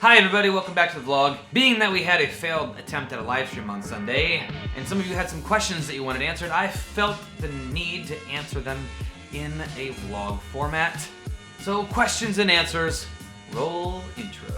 Hi everybody, welcome back to the vlog. Being that we had a failed attempt at a live stream on Sunday, and some of you had some questions that you wanted answered, I felt the need to answer them in a vlog format. So questions and answers, roll intro.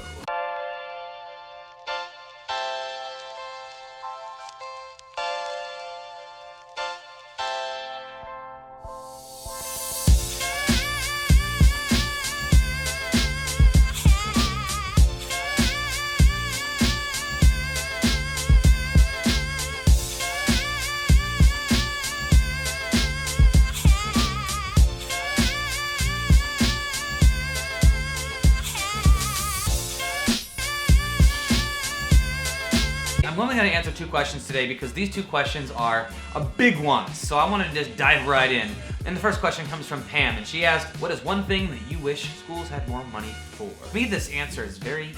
I'm only going to answer two questions today because these two questions are a big ones, so I wanted to just dive right in. And the first question comes from Pam, and she asked, what is one thing that you wish schools had more money for? For me, this answer is very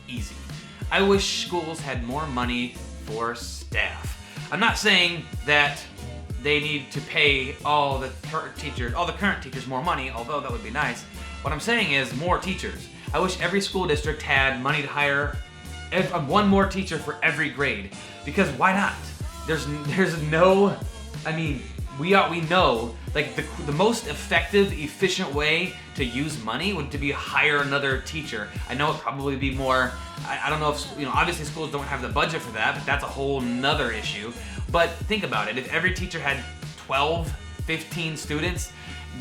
easy. I wish schools had more money for staff. I'm not saying that they need to pay all the current teachers more money, although that would be nice. What I'm saying is more teachers. I wish every school district had money to hire one more teacher for every grade, because why not? There's no, I mean, we know like the most effective, efficient way to use money would to be hire another teacher. I know it'd probably be more, I don't know if, obviously schools don't have the budget for that, but that's a whole nother issue. But think about it, if every teacher had 12, 15 students,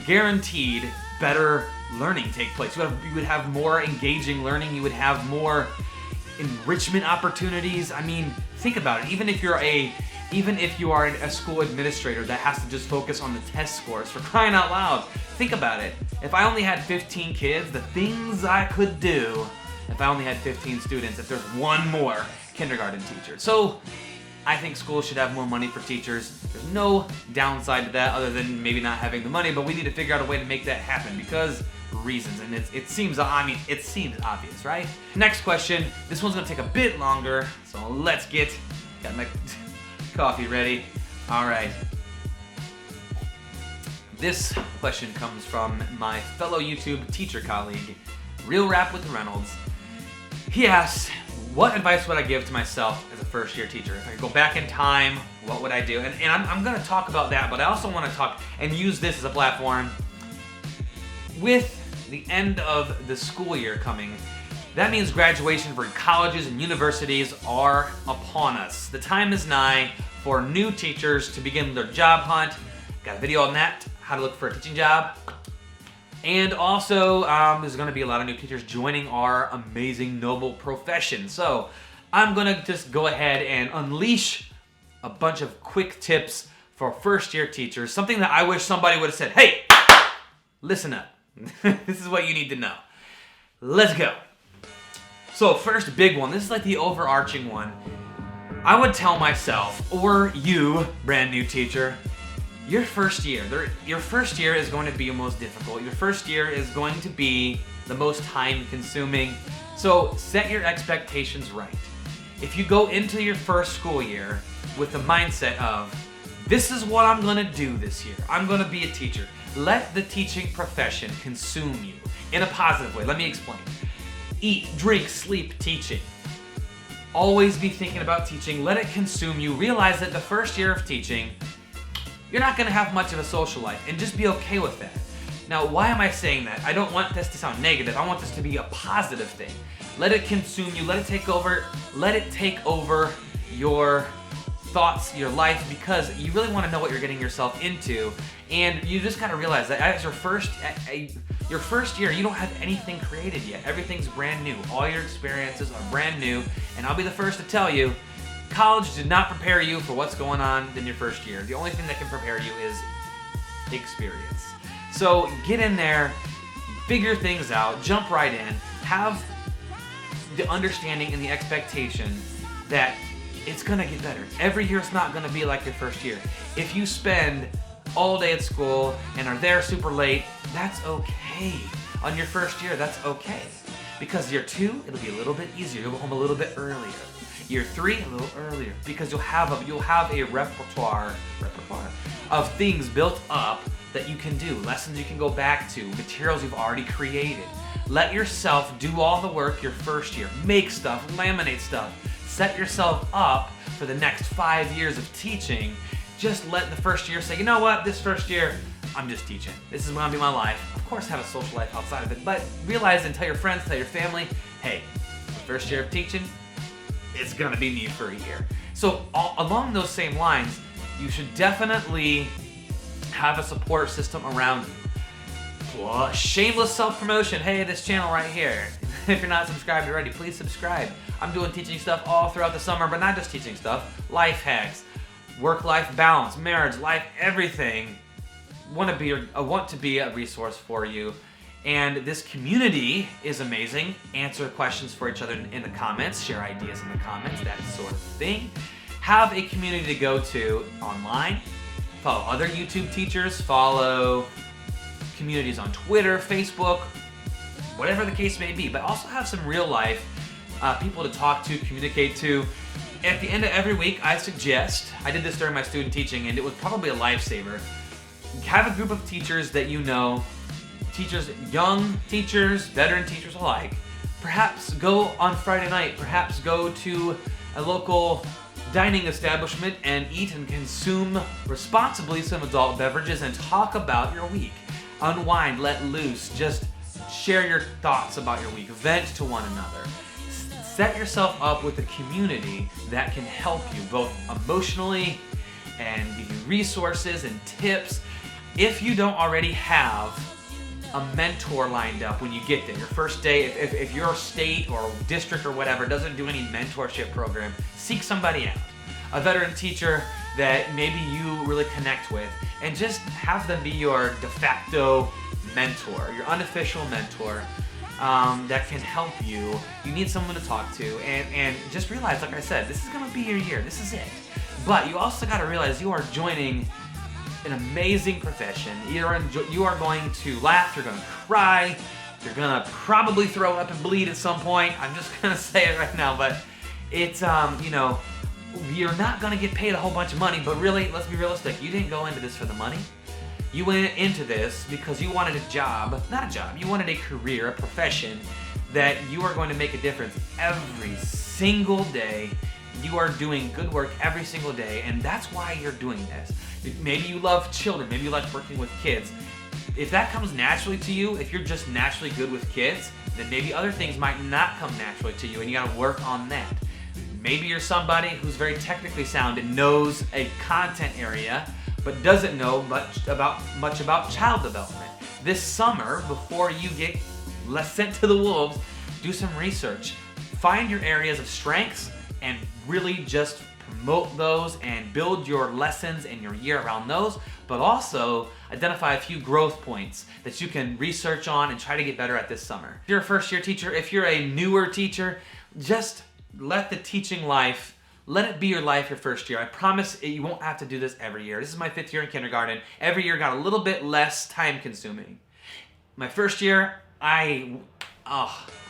guaranteed better learning take place. You would have more engaging learning, you would have more enrichment opportunities. I mean, think about it. Even if you are a school administrator that has to just focus on the test scores, for crying out loud, think about it. If I only had 15 kids, the things I could do if I only had 15 students, if there's one more kindergarten teacher. So I think schools should have more money for teachers. There's no downside to that other than maybe not having the money, but we need to figure out a way to make that happen because reasons, and it seems obvious, right? Next question. This one's gonna take a bit longer, so got my coffee ready. All right. This question comes from my fellow YouTube teacher colleague, Real Rap with Reynolds. He asks, what advice would I give to myself as a first-year teacher? If I could go back in time, what would I do? And I'm gonna talk about that, but I also wanna talk and use this as a platform. With the end of the school year coming, that means graduation for colleges and universities are upon us. The time is nigh for new teachers to begin their job hunt. Got a video on that, how to look for a teaching job. And also, there's gonna be a lot of new teachers joining our amazing, noble profession. So I'm gonna just go ahead and unleash a bunch of quick tips for first-year teachers, something that I wish somebody would have said, hey, listen up. This is what you need to know. Let's go. So first big one, this is like the overarching one. I would tell myself, or you, brand new teacher, your first year is going to be your most difficult. Your first year is going to be the most time consuming. So set your expectations right. If you go into your first school year with the mindset of, this is what I'm gonna do this year. I'm gonna be a teacher. Let the teaching profession consume you in a positive way. Let me explain. Eat, drink, sleep, teaching. Always be thinking about teaching. Let it consume you. Realize that the first year of teaching, you're not going to have much of a social life, and just be okay with that. Now, why am I saying that? I don't want this to sound negative. I want this to be a positive thing. Let it consume you. Let it take over. Let it take over your thoughts, your life, because you really want to know what you're getting yourself into, and you just gotta realize that as your first year, you don't have anything created yet. Everything's brand new. All your experiences are brand new, and I'll be the first to tell you, college did not prepare you for what's going on in your first year. The only thing that can prepare you is experience. So get in there, figure things out, jump right in, have the understanding and the expectation that it's gonna get better. Every year it's not gonna be like your first year. If you spend all day at school and are there super late, that's okay. On your first year, that's okay. Because year 2, it'll be a little bit easier. You'll go home a little bit earlier. Year 3, a little earlier. Because you'll have a repertoire of things built up that you can do, lessons you can go back to, materials you've already created. Let yourself do all the work your first year. Make stuff, laminate stuff. Set yourself up for the next 5 years of teaching. Just let the first year say, you know what, this first year, I'm just teaching. This is gonna be my life. Of course, have a social life outside of it, but realize and tell your friends, tell your family, hey, the first year of teaching, it's gonna be me for a year. So along those same lines, you should definitely have a support system around you. Well, shameless self-promotion. Hey, this channel right here. If you're not subscribed already, please subscribe. I'm doing teaching stuff all throughout the summer, but not just teaching stuff. Life hacks, work-life balance, marriage, life, everything. I want to be a resource for you. And this community is amazing. Answer questions for each other in the comments, share ideas in the comments, that sort of thing. Have a community to go to online. Follow other YouTube teachers, follow communities on Twitter, Facebook, whatever the case may be, but also have some real life people to talk to, communicate to. At the end of every week, I suggest, I did this during my student teaching and it was probably a lifesaver, have a group of teachers that you know, teachers, young teachers, veteran teachers alike. Perhaps go on Friday night, perhaps go to a local dining establishment and eat and consume responsibly some adult beverages and talk about your week. Unwind, let loose, just share your thoughts about your week, vent to one another. Set yourself up with a community that can help you both emotionally and give you resources and tips. If you don't already have a mentor lined up when you get there, your first day, if your state or district or whatever doesn't do any mentorship program, seek somebody out. A veteran teacher that maybe you really connect with, and just have them be your de facto mentor, your unofficial mentor that can help you. You need someone to talk to, and just realize, like I said, this is gonna be your year, this is it. But you also gotta realize you are joining an amazing profession. You are going to laugh, you're gonna cry, you're gonna probably throw up and bleed at some point. I'm just gonna say it right now, but it's, you know, you're not gonna get paid a whole bunch of money, but really, let's be realistic, you didn't go into this for the money. You went into this because you wanted a job, not a job, you wanted a career, a profession that you are going to make a difference every single day. You are doing good work every single day, and that's why you're doing this. Maybe you love children, maybe you like working with kids. If that comes naturally to you, if you're just naturally good with kids, then maybe other things might not come naturally to you, and you gotta work on that. Maybe you're somebody who's very technically sound and knows a content area, but doesn't know much about child development. This summer, before you get sent to the wolves, do some research. Find your areas of strengths and really just promote those and build your lessons and your year around those, but also identify a few growth points that you can research on and try to get better at this summer. If you're a first-year teacher, if you're a newer teacher, just let the teaching life, let it be your life your first year. I promise you won't have to do this every year. This is my 5th year in kindergarten. Every year got a little bit less time consuming. My first year, I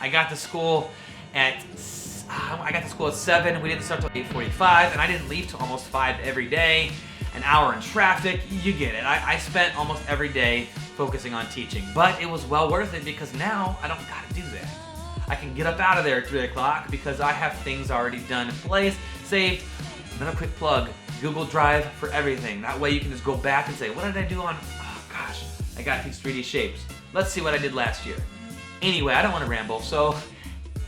got to school at 7. We didn't start till 8:45, and I didn't leave till almost 5 every day. An hour in traffic, you get it. I spent almost every day focusing on teaching, but it was well worth it because now I don't gotta do that. I can get up out of there at 3 o'clock because I have things already done in place, saved. Another quick plug, Google Drive for everything. That way you can just go back and say, what did I do on, oh gosh, I got these 3D shapes. Let's see what I did last year. Anyway, I don't want to ramble, so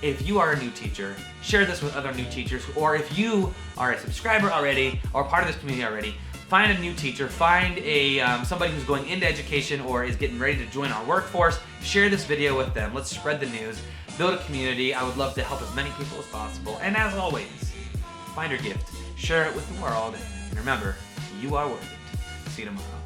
if you are a new teacher, share this with other new teachers, or if you are a subscriber already or part of this community already, find a new teacher, find somebody who's going into education or is getting ready to join our workforce, share this video with them. Let's spread the news, build a community. I would love to help as many people as possible. And as always, find your gift, share it with the world, and remember, you are worth it. See you tomorrow.